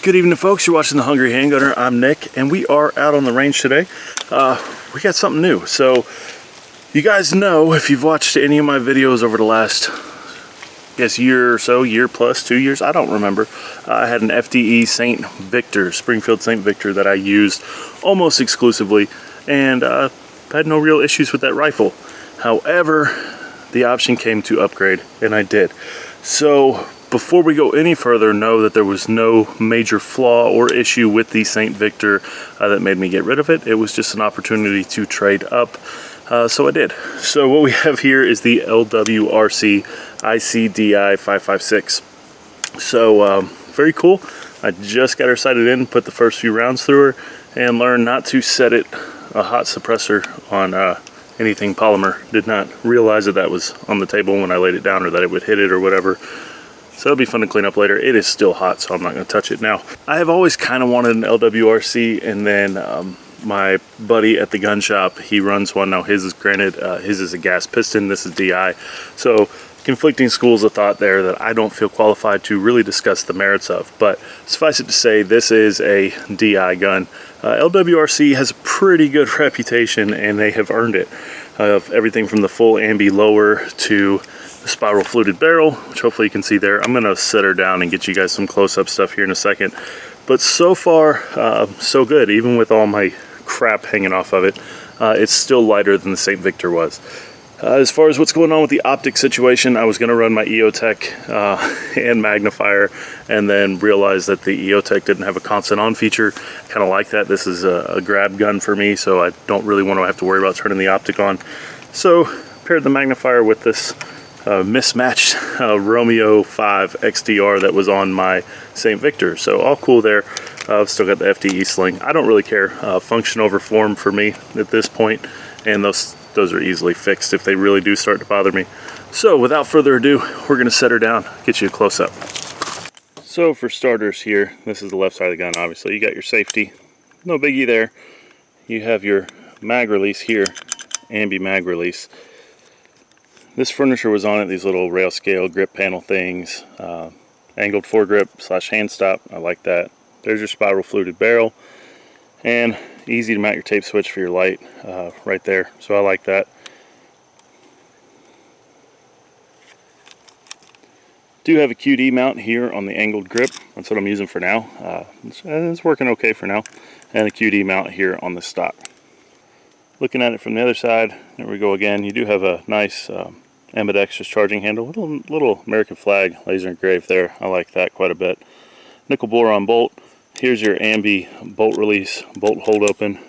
Good evening, folks. You're watching The Hungry Handgunner. I'm Nick, and we are out on the range today. We got something new. So, you guys know, if you've watched any of my videos over the last, year or so, year plus, 2 years, I don't remember. I had an FDE St. Victor, Springfield St. Victor, that I used almost exclusively, and had no real issues with that rifle. However, the option came to upgrade, and I did. So, before we go any further, know that there was no major flaw or issue with the St. Victor that made me get rid of it. It was just an opportunity to trade up, so I did. So what we have here is the LWRC IC DI 556. So very cool. I just got her sighted in, put the first few rounds through her, and learned not to set it a hot suppressor on anything polymer. Did not realize that that was on the table when I laid it down, or that it would hit it or whatever. So it'll be fun to clean up later. It is still hot, so I'm not going to touch it now. I have always kind of wanted an LWRC, and then my buddy at the gun shop, he runs one now. His is his is a gas piston. This is DI. So conflicting schools of thought there that I don't feel qualified to really discuss the merits of. But suffice it to say, this is a DI gun. LWRC has a pretty good reputation, and they have earned it. Of everything from the full ambi lower to the spiral fluted barrel, which hopefully you can see there. I'm gonna set her down and get you guys some close-up stuff here in a second. But so far, so good. Even with all my crap hanging off of it, it's still lighter than the St. Victor was. As far as what's going on with the optic situation, I was gonna run my EOTech and magnifier, and then realized that the EOTech didn't have a constant on feature. Kind of like that. This is a grab gun for me, so I don't really want to have to worry about turning the optic on. So paired the magnifier with this mismatched Romeo 5 XDR that was on my St. Victor. So all cool there. I've still got the FDE sling. I don't really care. Function over form for me at this point, and those are easily fixed if they really do start to bother me. So without further ado, we're gonna set her down, get you a close-up. So for starters here, this is the left side of the gun, obviously. You got your safety, no biggie there. You have your mag release here, ambi mag release. This furniture was on it, these little rail scale grip panel things, angled foregrip / hand stop, I like that. There's your spiral fluted barrel, and easy to mount your tape switch for your light right there, so I like that. Do have a QD mount here on the angled grip. That's what I'm using for now. It's working okay for now. And a QD mount here on the stock. Looking at it from the other side, there we go again. You do have a nice ambidextrous charging handle, little American flag laser engraved there. I like that quite a bit. Nickel boron bolt. Here's your ambi bolt release, bolt hold open.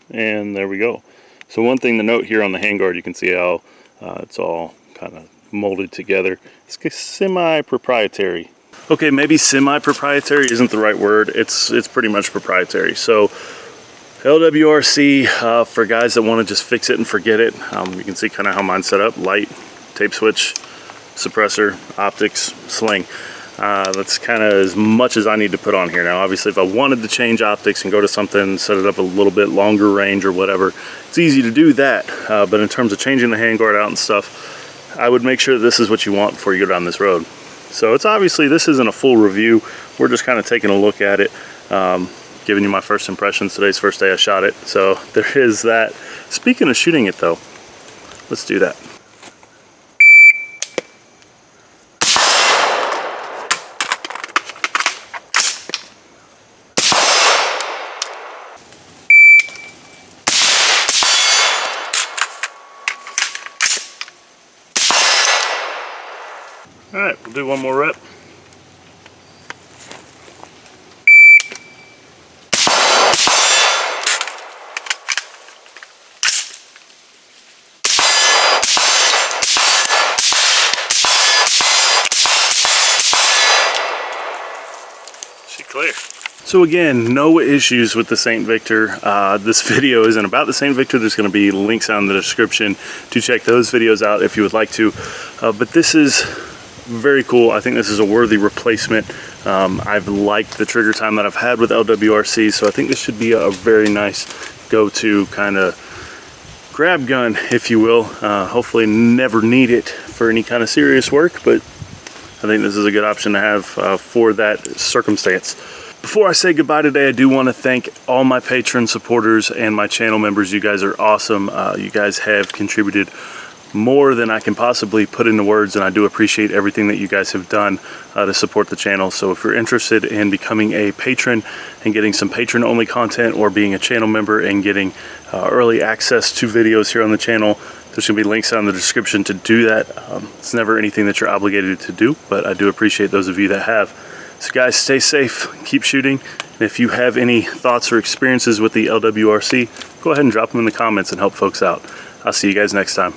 And there we go. So one thing to note here on the handguard, you can see how it's all kind of molded together. It's semi-proprietary. Okay, maybe semi-proprietary isn't the right word. It's pretty much proprietary. So LWRC, for guys that want to just fix it and forget it, you can see kind of how mine's set up. Light, tape switch, suppressor, optics, sling. That's kind of as much as I need to put on here. Now obviously if I wanted to change optics and go to something, set it up a little bit longer range or whatever, it's easy to do that. But in terms of changing the handguard out and stuff, I would make sure that this is what you want before you go down this road. So it's obviously, this isn't a full review. We're just kind of taking a look at it, giving you my first impressions. Today's first day I shot it, so there is that. Speaking of shooting it though, let's do that. All right, we'll do one more rep. She clear. So again, no issues with the St. Victor. This video isn't about the St. Victor. There's going to be links down in the description to check those videos out if you would like to. But this is very cool. I think this is a worthy replacement. I've liked the trigger time that I've had with LWRC, so I think this should be a very nice go-to kind of grab gun, if you will. Hopefully never need it for any kind of serious work, but I think this is a good option to have for that circumstance. Before I say goodbye today, I do want to thank all my patron supporters and my channel members. You guys are awesome. You guys have contributed more than I can possibly put into words, and I do appreciate everything that you guys have done to support the channel. So if you're interested in becoming a patron and getting some patron only content, or being a channel member and getting early access to videos here on the channel, there's going to be links down in the description to do that. It's never anything that you're obligated to do, but I do appreciate those of you that have. So guys, stay safe, keep shooting, and if you have any thoughts or experiences with the LWRC, go ahead and drop them in the comments and help folks out. I'll see you guys next time.